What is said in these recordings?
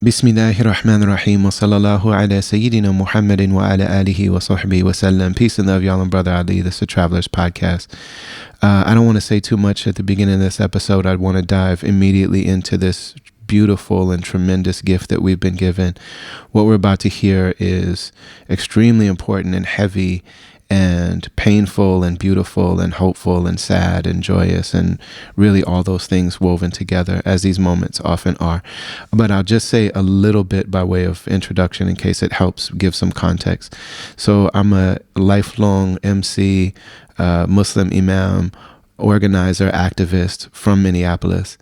Bismillahirrahmanirrahim wa sallallahu ala Sayyidina Muhammadin wa ala alihi wa sahbihi wa sallam. Peace and love, y'all, and Brother Ali. This is the Travelers Podcast. I don't want to say too much at the beginning of this episode. I'd want to dive immediately into this beautiful and tremendous gift that we've been given. What we're about to hear is extremely important and heavy and painful and beautiful and hopeful and sad and joyous and really all those things woven together, as these moments often are. But I'll just say a little bit by way of introduction in case it helps give some context. So I'm a lifelong MC, Muslim imam, organizer, activist from Minneapolis.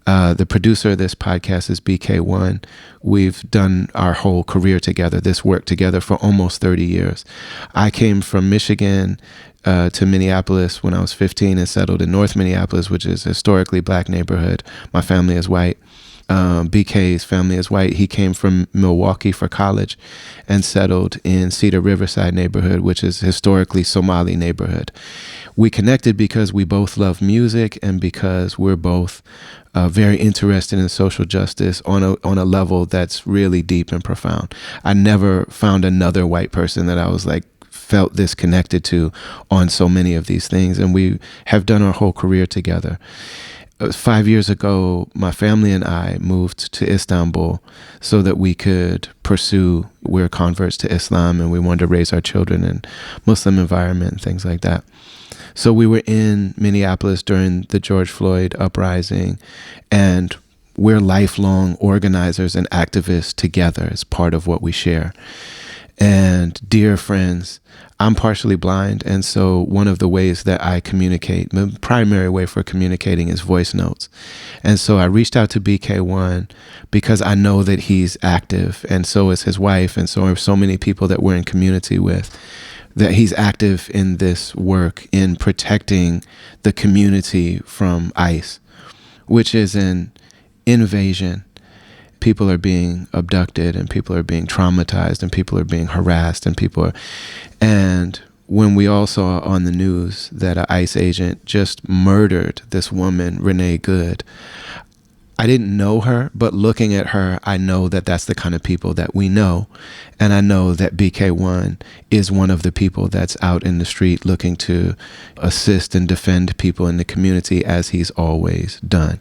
The producer of this podcast is BK1. We've done our whole career together, this work together for almost 30 years. I came from Michigan to Minneapolis when I was 15 and settled in North Minneapolis, which is a historically black neighborhood. My family is white. BK's family is white. He came from Milwaukee for college and settled in Cedar Riverside neighborhood, which is historically Somali neighborhood. We connected because we both love music and because we're both very interested in social justice on a level that's really deep and profound. I never found another white person that I was like, felt this connected to on so many of these things. And we have done our whole career together. 5 years ago, my family and I moved to Istanbul so that we could pursue, we're converts to Islam and we wanted to raise our children in Muslim environment and things like that. So we were in Minneapolis during the George Floyd uprising, and we're lifelong organizers and activists together as part of what we share. And dear friends, I'm partially blind, and so one of the ways that I communicate, the primary way for communicating is voice notes. And so I reached out to BK1 because I know that he's active, and so is his wife, and so are so many people that we're in community with, that he's active in this work in protecting the community from ICE, which is an invasion. People are being abducted and people are being traumatized and people are being harassed and when we all saw on the news that an ICE agent just murdered this woman, Renee Good, I didn't know her, but looking at her, I know that that's the kind of people that we know. And I know that BK1 is one of the people that's out in the street looking to assist and defend people in the community as he's always done.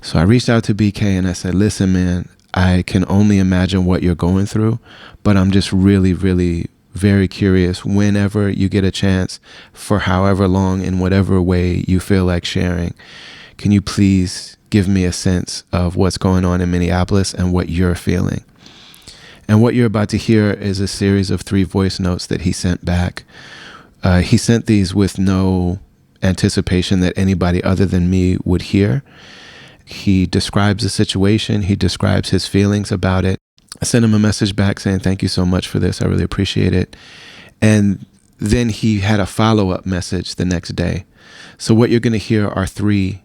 So I reached out to BK and I said, listen, man, I can only imagine what you're going through, but I'm just really, really very curious whenever you get a chance for however long in whatever way you feel like sharing. Can you please give me a sense of what's going on in Minneapolis and what you're feeling? And what you're about to hear is a series of 3 voice notes that he sent back. He sent these with no anticipation that anybody other than me would hear. He describes the situation. He describes his feelings about it. I sent him a message back saying, thank you so much for this. I really appreciate it. And then he had a follow-up message the next day. So what you're going to hear are 3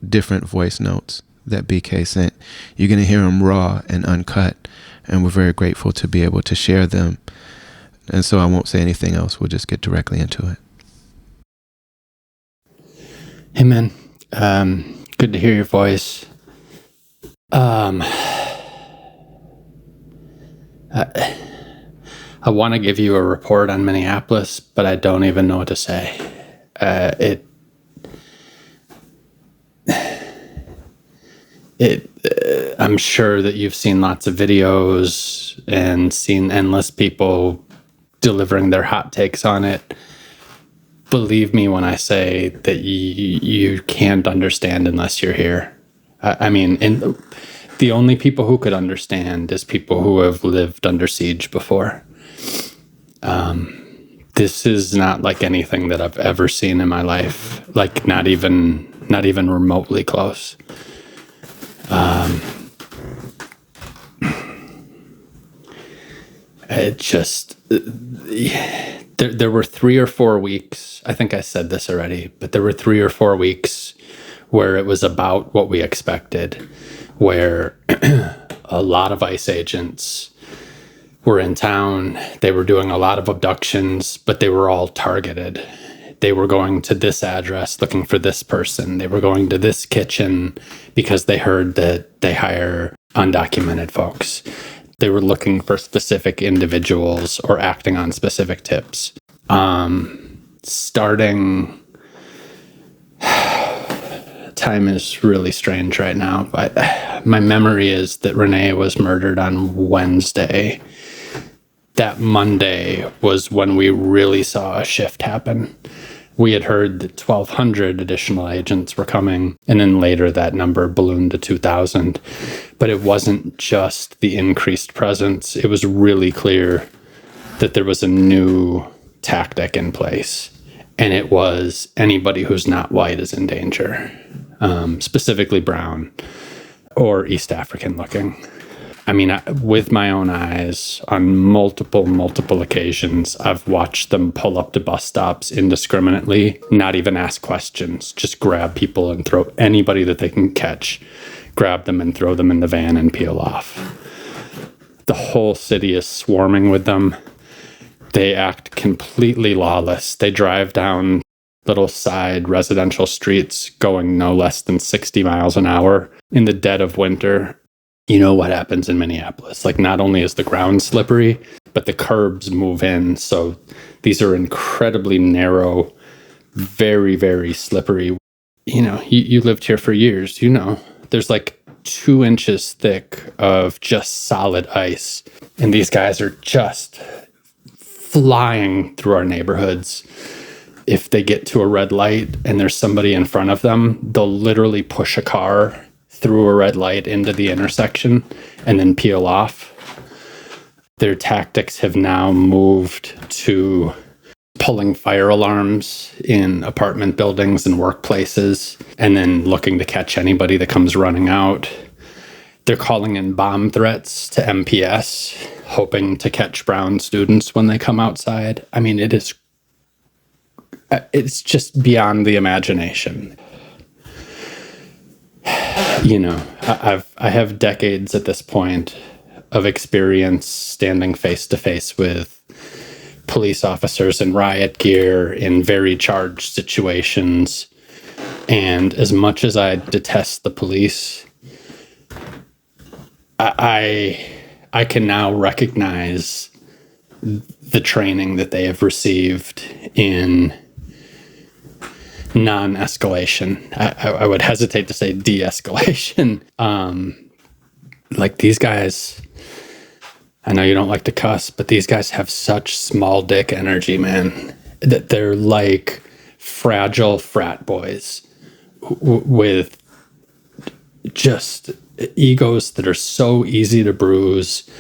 different voice notes that BK sent. You're going to hear them raw and uncut, and we're very grateful to be able to share them. And so I won't say anything else. We'll just get directly into it. Hey, man. Good to hear your voice. I want to give you a report on Minneapolis, but I don't even know what to say. I'm sure that you've seen lots of videos and seen endless people delivering their hot takes on it. Believe me when I say that you can't understand unless you're here. And the only people who could understand is people who have lived under siege before. This is not like anything that I've ever seen in my life, like not even remotely close. It just, there were 3 or 4 weeks, I think I said this already, but there were 3 or 4 weeks where it was about what we expected, where a lot of ICE agents were in town. They were doing a lot of abductions, but they were all targeted. They were going to this address looking for this person. They were going to this kitchen because they heard that they hire undocumented folks. They were looking for specific individuals or acting on specific tips. Starting, time is really strange right now, but my memory is that Renee was murdered on Wednesday. That Monday was when we really saw a shift happen. We had heard that 1,200 additional agents were coming, and then later that number ballooned to 2,000. But it wasn't just the increased presence. It was really clear that there was a new tactic in place, and it was anybody who's not white is in danger, specifically brown or East African looking. I mean, with my own eyes, on multiple occasions, I've watched them pull up to bus stops indiscriminately, not even ask questions, just grab people and throw anybody that they can catch, grab them and throw them in the van and peel off. The whole city is swarming with them. They act completely lawless. They drive down little side residential streets going no less than 60 miles an hour in the dead of winter. You know what happens in Minneapolis. Like, not only is the ground slippery, but the curbs move in. So these are incredibly narrow, very, very slippery. You know, you lived here for years, you know, there's like 2 inches thick of just solid ice. And these guys are just flying through our neighborhoods. If they get to a red light and there's somebody in front of them, they'll literally push a car through a red light into the intersection and then peel off. Their tactics have now moved to pulling fire alarms in apartment buildings and workplaces, and then looking to catch anybody that comes running out. They're calling in bomb threats to MPS, hoping to catch brown students when they come outside. I mean, it's just beyond the imagination. You know, I have decades at this point of experience standing face to face with police officers in riot gear in very charged situations. And as much as I detest the police, I can now recognize the training that they have received in non-escalation. I would hesitate to say de-escalation. Like, these guys, I know you don't like to cuss, but these guys have such small dick energy, man, that they're like fragile frat boys with just egos that are so easy to bruise,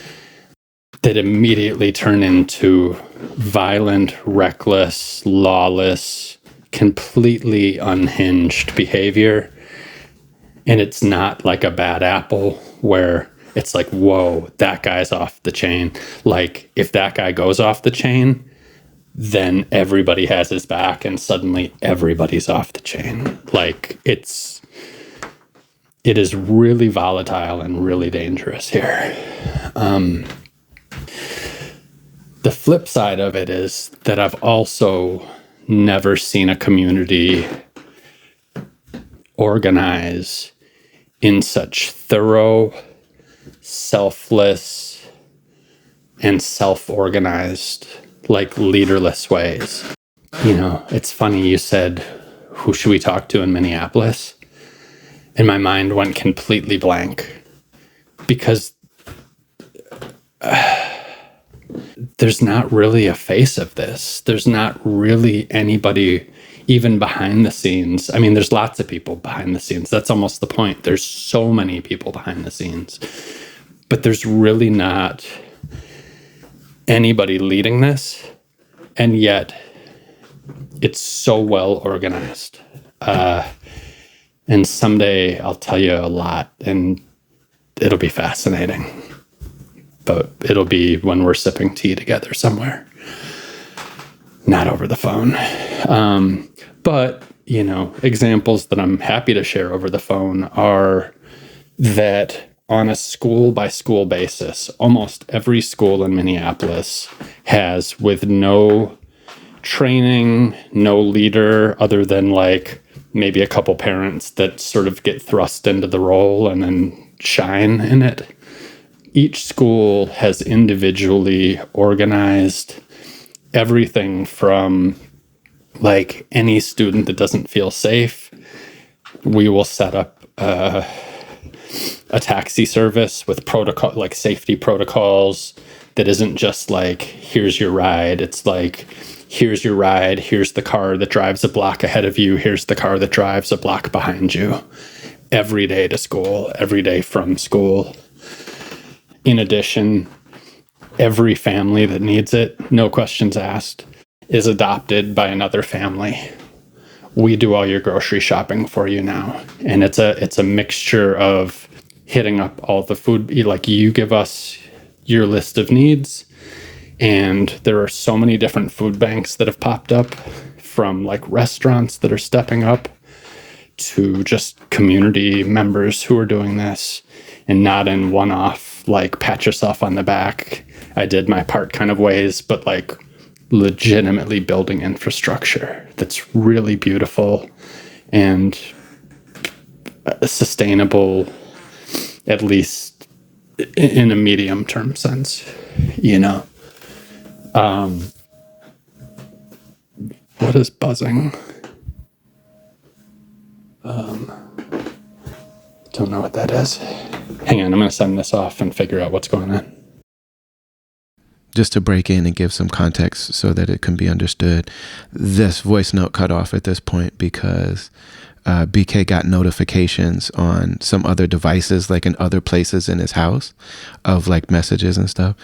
that immediately turn into violent, reckless, lawless, completely unhinged behavior. And it's not like a bad apple where it's like, whoa, that guy's off the chain. Like, if that guy goes off the chain, then everybody has his back and suddenly everybody's off the chain. Like, it is really volatile and really dangerous here. The flip side of it is that I've also never seen a community organize in such thorough, selfless, and self-organized, like, leaderless ways. You know, it's funny you said, who should we talk to in Minneapolis? And my mind went completely blank, because there's not really a face of this. There's not really anybody even behind the scenes. I mean, there's lots of people behind the scenes. That's almost the point. There's so many people behind the scenes. But there's really not anybody leading this. And yet, it's so well organized. And someday I'll tell you a lot, and it'll be fascinating. But it'll be when we're sipping tea together somewhere, not over the phone. But, you know, examples that I'm happy to share over the phone are that on a school by school basis, almost every school in Minneapolis has, with no training, no leader, other than like maybe a couple parents that sort of get thrust into the role and then shine in it. Each school has individually organized everything from like any student that doesn't feel safe. We will set up a taxi service with protocol, like safety protocols, that isn't just like, here's your ride. It's like, here's your ride. Here's the car that drives a block ahead of you. Here's the car that drives a block behind you. Every day to school, every day from school. In addition, every family that needs it, no questions asked, is adopted by another family. We do all your grocery shopping for you now. And it's a mixture of hitting up all the food, like you give us your list of needs, and there are so many different food banks that have popped up, from like restaurants that are stepping up to just community members who are doing this, and not in one-off, like pat yourself on the back, I did my part kind of ways, but like legitimately building infrastructure that's really beautiful and sustainable, at least in a medium term sense, you know. What is buzzing? Don't know what that is. Hang on, I'm going to send this off and figure out what's going on. Just to break in and give some context so that it can be understood, this voice note cut off at this point because BK got notifications on some other devices, like in other places in his house, of like messages and stuff.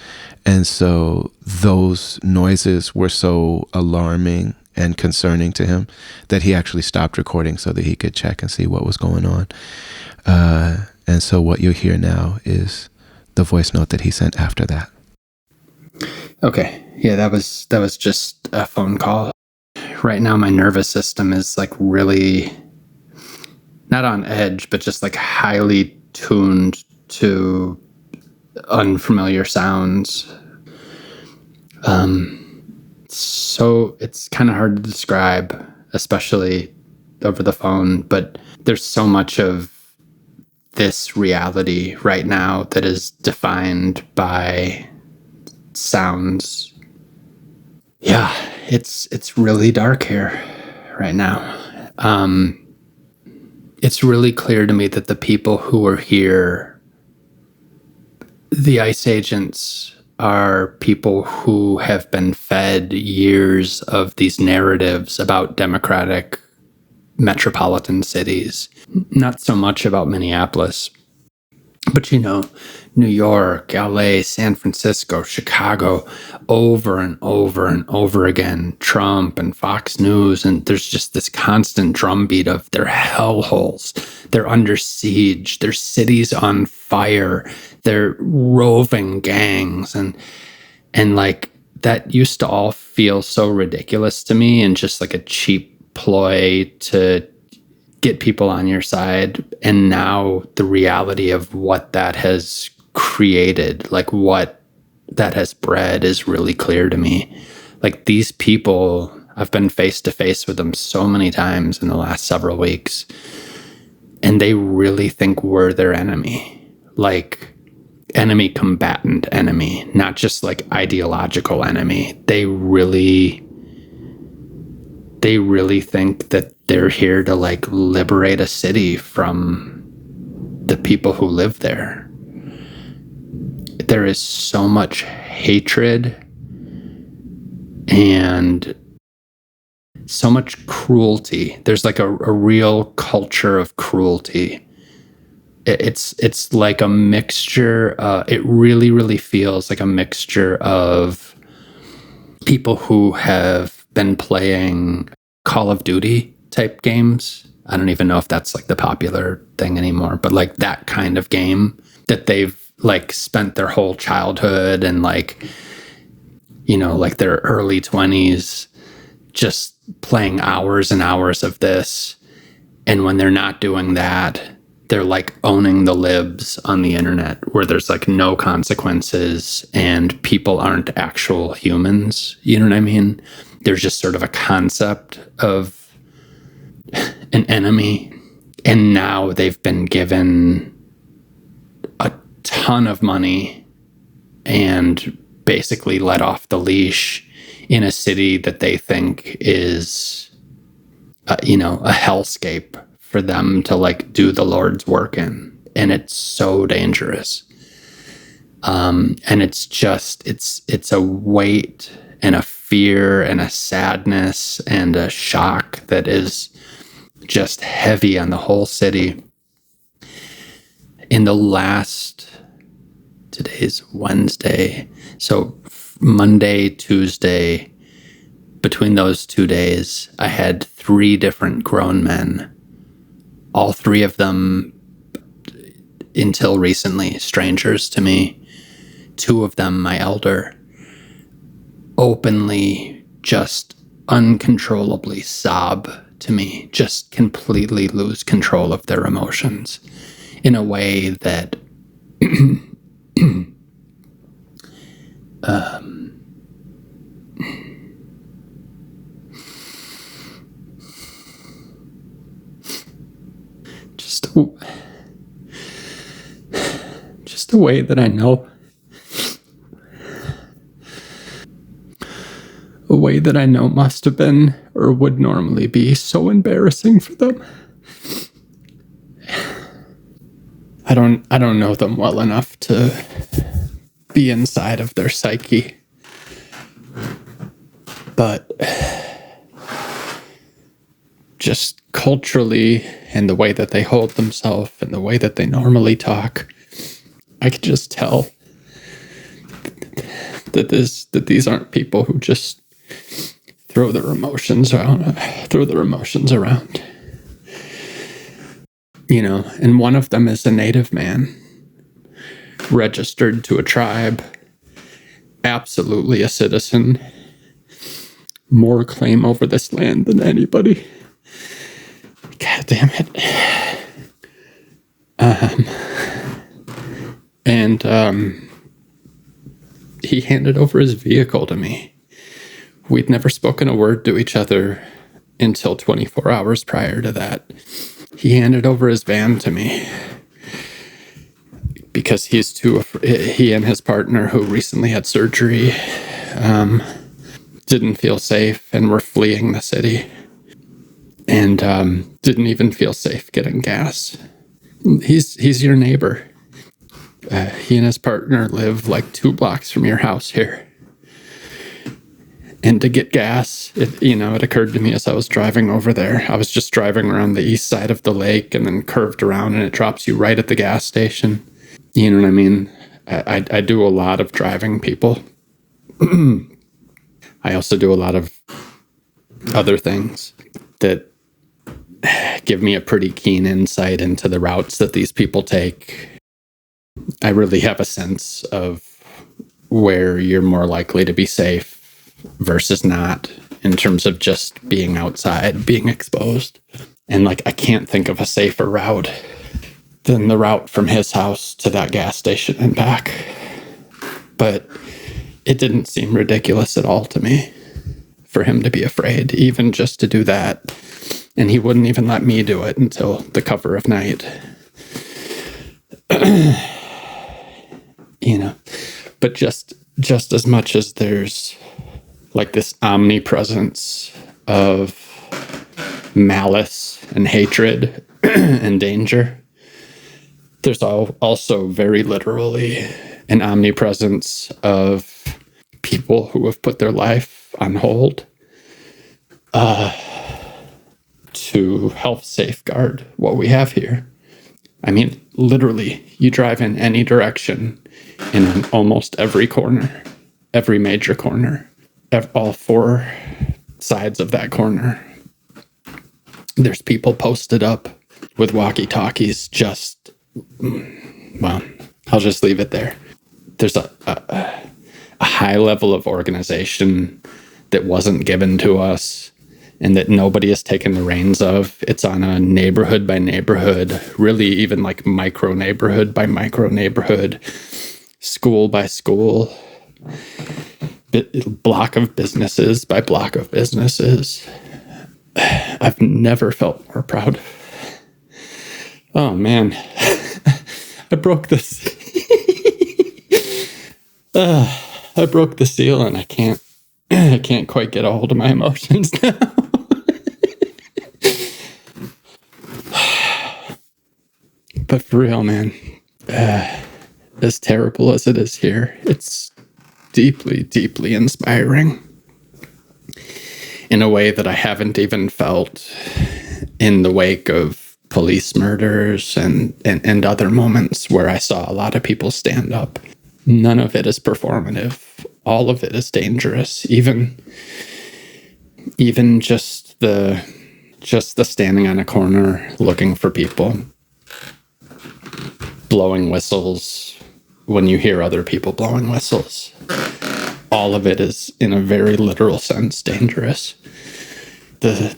And so those noises were so alarming and concerning to him that he actually stopped recording so that he could check and see what was going on. And so what you'll hear now is the voice note that he sent after that. Okay. Yeah, that was just a phone call. Right now my nervous system is like really not on edge, but just like highly tuned to unfamiliar sounds. So it's kind of hard to describe, especially over the phone, but there's so much of this reality right now that is defined by sounds. Yeah, it's really dark here right now. It's really clear to me that the people who are here, the ICE agents, are people who have been fed years of these narratives about democratic metropolitan cities. Not so much about Minneapolis, but you know, New York, LA, San Francisco, Chicago, over and over and over again, Trump and Fox News, and there's just this constant drumbeat of their hellholes. They're under siege, their cities on fire, they're roving gangs, and like that used to all feel so ridiculous to me and just like a cheap ploy to get people on your side. And now the reality of what that has created, like what that has bred, is really clear to me. Like these people, I've been face to face with them so many times in the last several weeks, and they really think we're their enemy, like enemy combatant enemy, not just like ideological enemy. They really think that they're here to like liberate a city from the people who live there. There is so much hatred and so much cruelty. There's like a real culture of cruelty. It's like a mixture. It really, really feels like a mixture of people who have been playing Call of Duty type games. I don't even know if that's like the popular thing anymore, but like that kind of game that they've like spent their whole childhood and like, you know, like their early 20s just playing hours and hours of this. And when they're not doing that, they're like owning the libs on the internet where there's like no consequences and people aren't actual humans. You know what I mean? There's just sort of a concept of an enemy. And now they've been given ton of money and basically let off the leash in a city that they think is, a hellscape for them to like do the Lord's work in. And it's so dangerous. And it's just, it's a weight and a fear and a sadness and a shock that is just heavy on the whole city. In the last, today's Wednesday, so Monday, Tuesday, between those 2 days, I had 3 different grown men, all 3 of them until recently strangers to me. 2 of them, my elder, openly, just uncontrollably sob to me, just completely lose control of their emotions in a way that just a way that I know. A way that I know must have been, or would normally be, so embarrassing for them. I don't know them well enough to be inside of their psyche. But just culturally, and the way that they hold themselves and the way that they normally talk, I could just tell that these aren't people who just throw their emotions around. And one of them is a native man, registered to a tribe, absolutely a citizen, more claim over this land than anybody. God damn it. He handed over his vehicle to me. We'd never spoken a word to each other until 24 hours prior to that. He handed over his van to me because he and his partner, who recently had surgery, didn't feel safe and were fleeing the city, and didn't even feel safe getting gas. He's your neighbor. He and his partner live like 2 blocks from your house here. And to get gas, it occurred to me as I was driving over there. I was just driving around the east side of the lake and then curved around, and it drops you right at the gas station. You know what I mean? I do a lot of driving, people. I also do a lot of other things that give me a pretty keen insight into the routes that these people take. I really have a sense of where you're more likely to be safe versus not, in terms of just being outside, being exposed. And I can't think of a safer route than the route from his house to that gas station and back. But it didn't seem ridiculous at all to me for him to be afraid, even just to do that. And he wouldn't even let me do it until the cover of night. But just as much as there's this omnipresence of malice and hatred and danger, there's also very literally an omnipresence of people who have put their life on hold to help safeguard what we have here. I mean, literally, you drive in any direction, in almost every corner, every major corner, all 4 sides of that corner, there's people posted up with walkie-talkies. I'll just leave it there. There's a high level of organization that wasn't given to us and that nobody has taken the reins of. It's on a neighborhood by neighborhood, really even micro neighborhood by micro neighborhood, school by school, block of businesses by block of businesses. I've never felt more proud. Oh man, I broke this. I broke the seal and I can't quite get a hold of my emotions now. But for real, man, as terrible as it is here, it's deeply, deeply inspiring in a way that I haven't even felt in the wake of police murders and other moments where I saw a lot of people stand up. None of it is performative. All of it is dangerous. Even just the standing on a corner looking for people, blowing whistles when you hear other people blowing whistles. All of it is, in a very literal sense, dangerous. The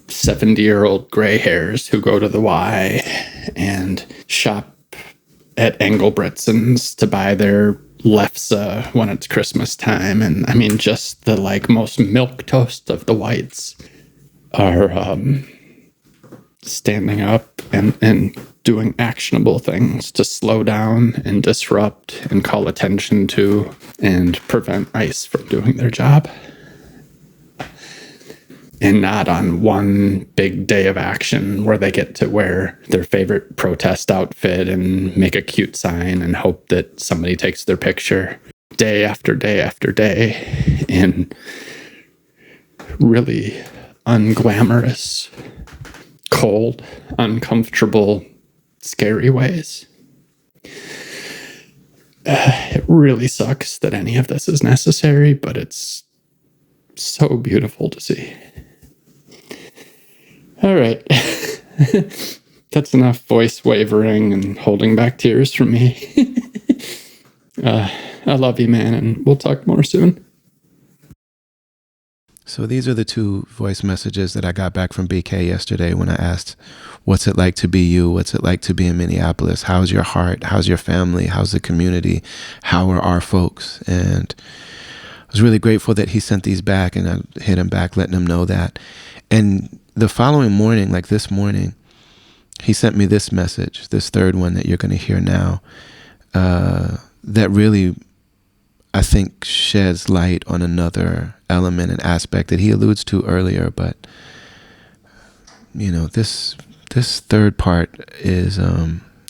70-year-old gray hairs who go to the Y and shop at Engelbretson's to buy their lefse when it's Christmas time. And I mean, just the most milquetoast of the whites are standing up and doing actionable things to slow down and disrupt and call attention to and prevent ICE from doing their job. And not on one big day of action where they get to wear their favorite protest outfit and make a cute sign and hope that somebody takes their picture. Day after day after day in really unglamorous, cold, uncomfortable, scary ways. It really sucks that any of this is necessary, but it's so beautiful to see. All right. That's enough voice wavering and holding back tears from me. I love you, man, and we'll talk more soon. So these are the two voice messages that I got back from BK yesterday when I asked, what's it like to be you? What's it like to be in Minneapolis? How's your heart? How's your family? How's the community? How are our folks? And I was really grateful that he sent these back, and I hit him back, letting him know that. And the following morning, like this morning, he sent me this message, this third one that you're going to hear now, that really, I think, sheds light on another element and aspect that he alludes to earlier. But, you know, this third part is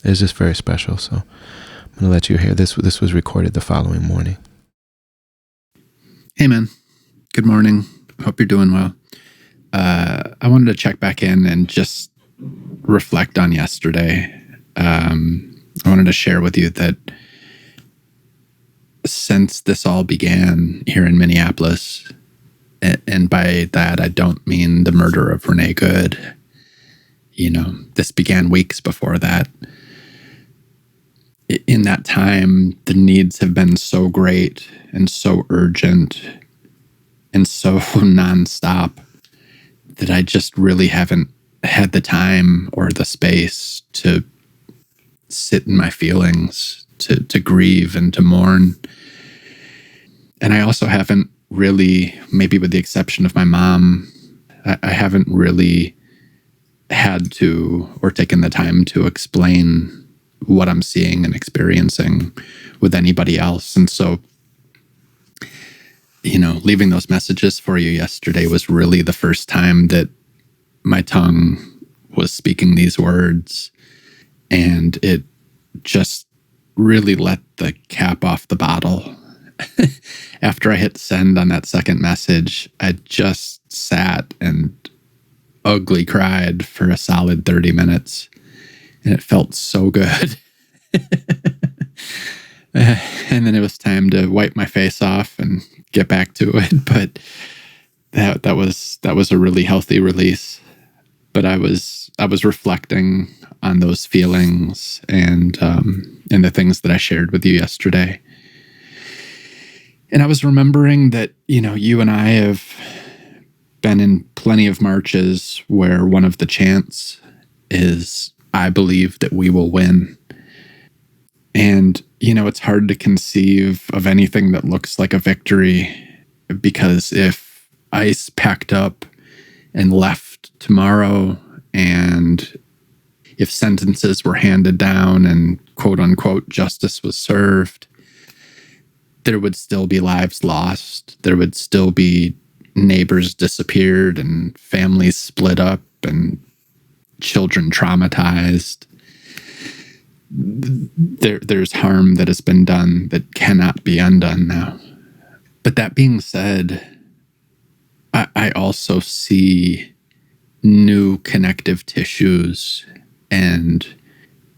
just very special. So I'm going to let you hear this. This was recorded the following morning. Hey, man. Good morning. Hope you're doing well. I wanted to check back in and just reflect on yesterday. I wanted to share with you that since this all began here in Minneapolis, and by that I don't mean the murder of Renee Good. You know, this began weeks before that. In that time, the needs have been so great and so urgent and so nonstop that I just really haven't had the time or the space to sit in my feelings, to grieve and to mourn. And I also haven't really, maybe with the exception of my mom, I haven't really had to or taken the time to explain what I'm seeing and experiencing with anybody else. And so, you know, leaving those messages for you yesterday was really the first time that my tongue was speaking these words, and it just really let the cap off the bottle. After I hit send on that second message, I just sat and ugly cried for a solid 30 minutes, and it felt so good. And then it was time to wipe my face off and get back to it. But that was a really healthy release. But I was reflecting on those feelings and the things that I shared with you yesterday. And I was remembering that, you know, you and I have been in plenty of marches where one of the chants is, I believe that we will win. And, you know, it's hard to conceive of anything that looks like a victory, because if ICE packed up and left tomorrow, and if sentences were handed down and quote unquote justice was served, there would still be lives lost. There would still be neighbors disappeared and families split up and children traumatized. There's harm that has been done that cannot be undone now. But that being said, I also see new connective tissues and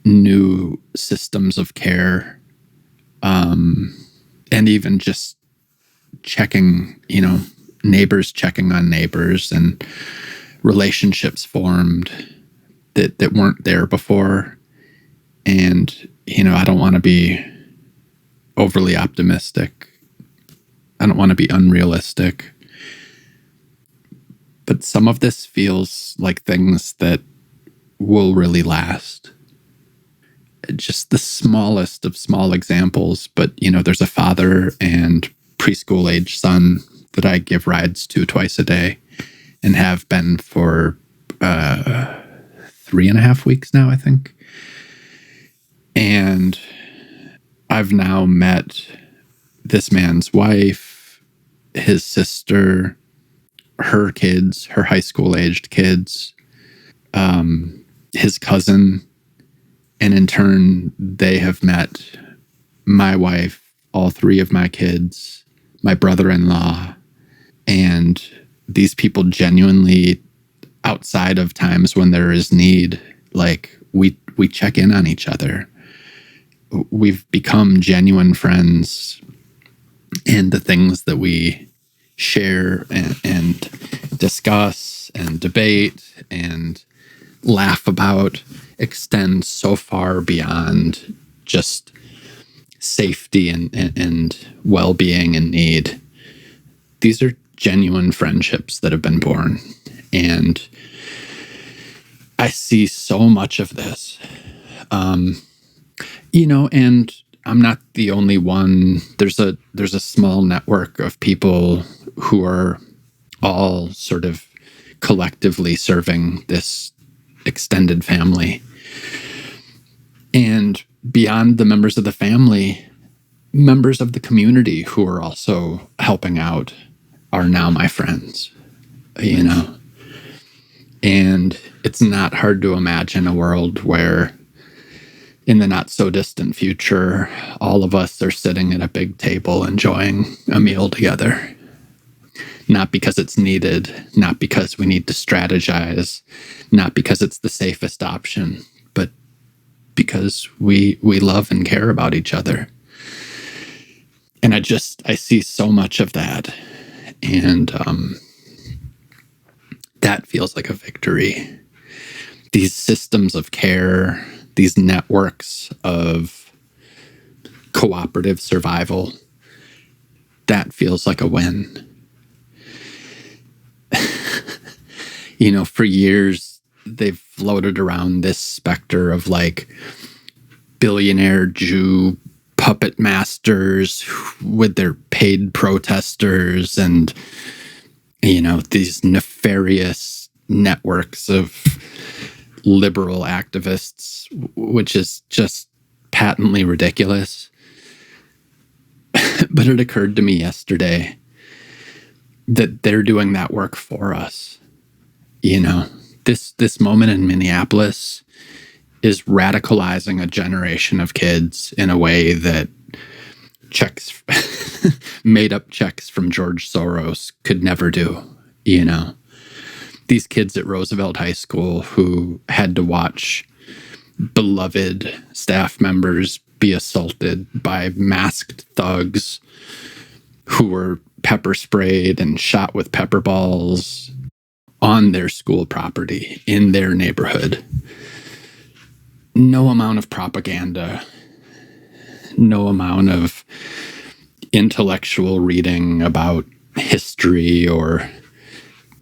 new systems of care, and even just checking, neighbors checking on neighbors and relationships formed that weren't there before. And, I don't want to be overly optimistic. I don't want to be unrealistic. But some of this feels like things that will really last. Just the smallest of small examples, but, there's a father and preschool age son that I give rides to twice a day and have been for 3.5 weeks now, I think. And I've now met this man's wife, his sister, her kids, her high school aged kids, his cousin, and in turn, they have met my wife, all three of my kids, my brother-in-law, and these people genuinely, outside of times when there is need, like we check in on each other. We've become genuine friends, and the things that we share and discuss and debate and laugh about extend so far beyond just safety and well-being and need. These are genuine friendships that have been born, and I see so much of this. And I'm not the only one. There's a small network of people who are all sort of collectively serving this extended family. And beyond the members of the family, members of the community who are also helping out are now my friends, And it's not hard to imagine a world where in the not so distant future, all of us are sitting at a big table enjoying a meal together. Not because it's needed, not because we need to strategize, not because it's the safest option, but because we love and care about each other. And I see so much of that. And that feels like a victory. These systems of care, these networks of cooperative survival, that feels like a win. For years, they've floated around this specter of like billionaire Jew puppet masters with their paid protesters and, these nefarious networks of liberal activists, which is just patently ridiculous. But it occurred to me yesterday that they're doing that work for us. This moment in Minneapolis is radicalizing a generation of kids in a way that made up checks from George Soros could never do. These kids at Roosevelt High School who had to watch beloved staff members be assaulted by masked thugs who were pepper sprayed and shot with pepper balls on their school property in their neighborhood. No amount of propaganda, no amount of intellectual reading about history or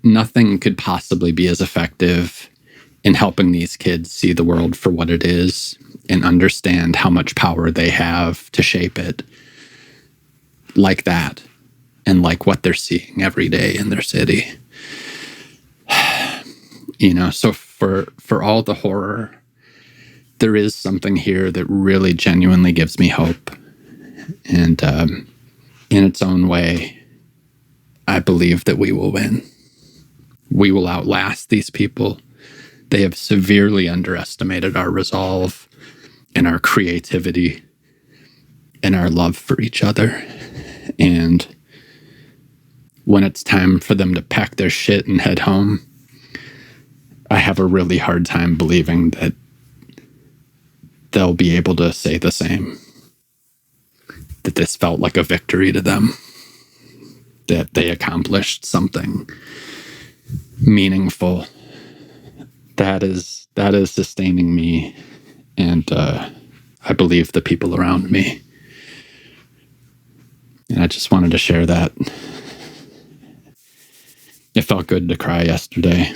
nothing could possibly be as effective in helping these kids see the world for what it is and understand how much power they have to shape it like that and like what they're seeing every day in their city. So for all the horror, there is something here that really genuinely gives me hope. And in its own way, I believe that we will win. We will outlast these people. They have severely underestimated our resolve and our creativity and our love for each other. And when it's time for them to pack their shit and head home, I have a really hard time believing that they'll be able to say the same. That this felt like a victory to them. That they accomplished something meaningful. That is sustaining me, and I believe the people around me. And I just wanted to share that. It felt good to cry yesterday,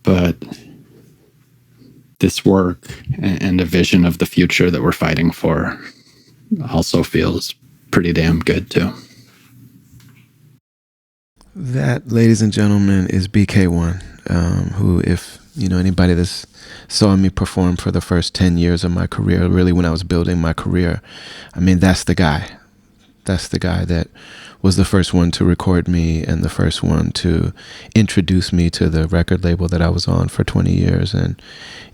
but this work and a vision of the future that we're fighting for also feels pretty damn good too. That, ladies and gentlemen, is BK1, who, if anybody that's saw me perform for the first 10 years of my career, really when I was building my career, I mean, that's the guy. That's the guy that was the first one to record me and the first one to introduce me to the record label that I was on for 20 years and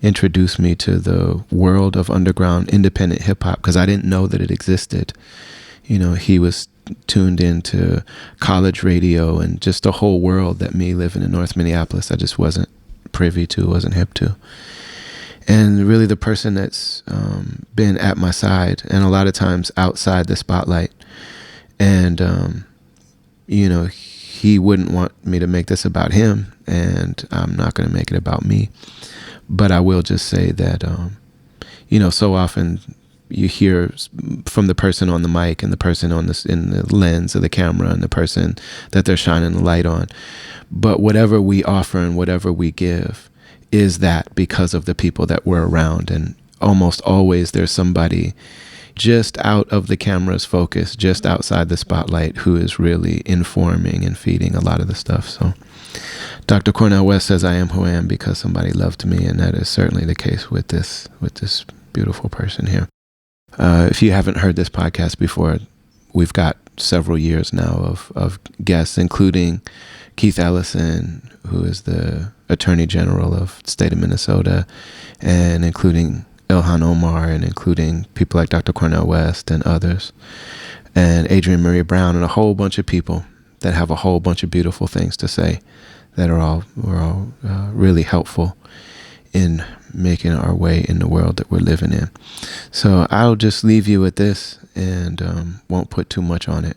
introduce me to the world of underground independent hip hop, because I didn't know that it existed. He was tuned into college radio and just a whole world that me living in North Minneapolis, I just wasn't privy to, wasn't hip to. And really the person that's been at my side and a lot of times outside the spotlight. And, he wouldn't want me to make this about him, and I'm not going to make it about me. But I will just say that, so often you hear from the person on the mic and the person in the lens of the camera and the person that they're shining the light on. But whatever we offer and whatever we give is that because of the people that we're around. And almost always there's somebody just out of the camera's focus, just outside the spotlight, who is really informing and feeding a lot of the stuff. So Dr. Cornel West says, I am who I am because somebody loved me. And that is certainly the case with this beautiful person here. If you haven't heard this podcast before, we've got several years now of guests, including Keith Ellison, who is the Attorney General of the state of Minnesota, and including Ilhan Omar, and including people like Dr. Cornel West and others, and Adrienne Marie Brown, and a whole bunch of people that have a whole bunch of beautiful things to say that were all really helpful in making our way in the world that we're living in. So I'll just leave you with this and won't put too much on it.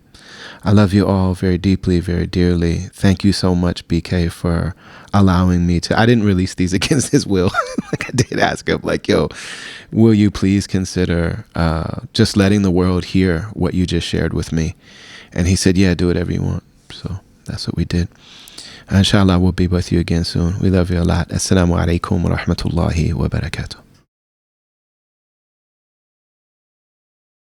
I love you all very deeply, very dearly. Thank you so much, BK, for allowing me to. I didn't release these against his will. Like I did ask him, like, yo, will you please consider just letting the world hear what you just shared with me? And he said, yeah, do whatever you want. So that's what we did. Inshallah, we'll be with you again soon. We love you a lot. Assalamu alaikum wa rahmatullahi wa barakatuh.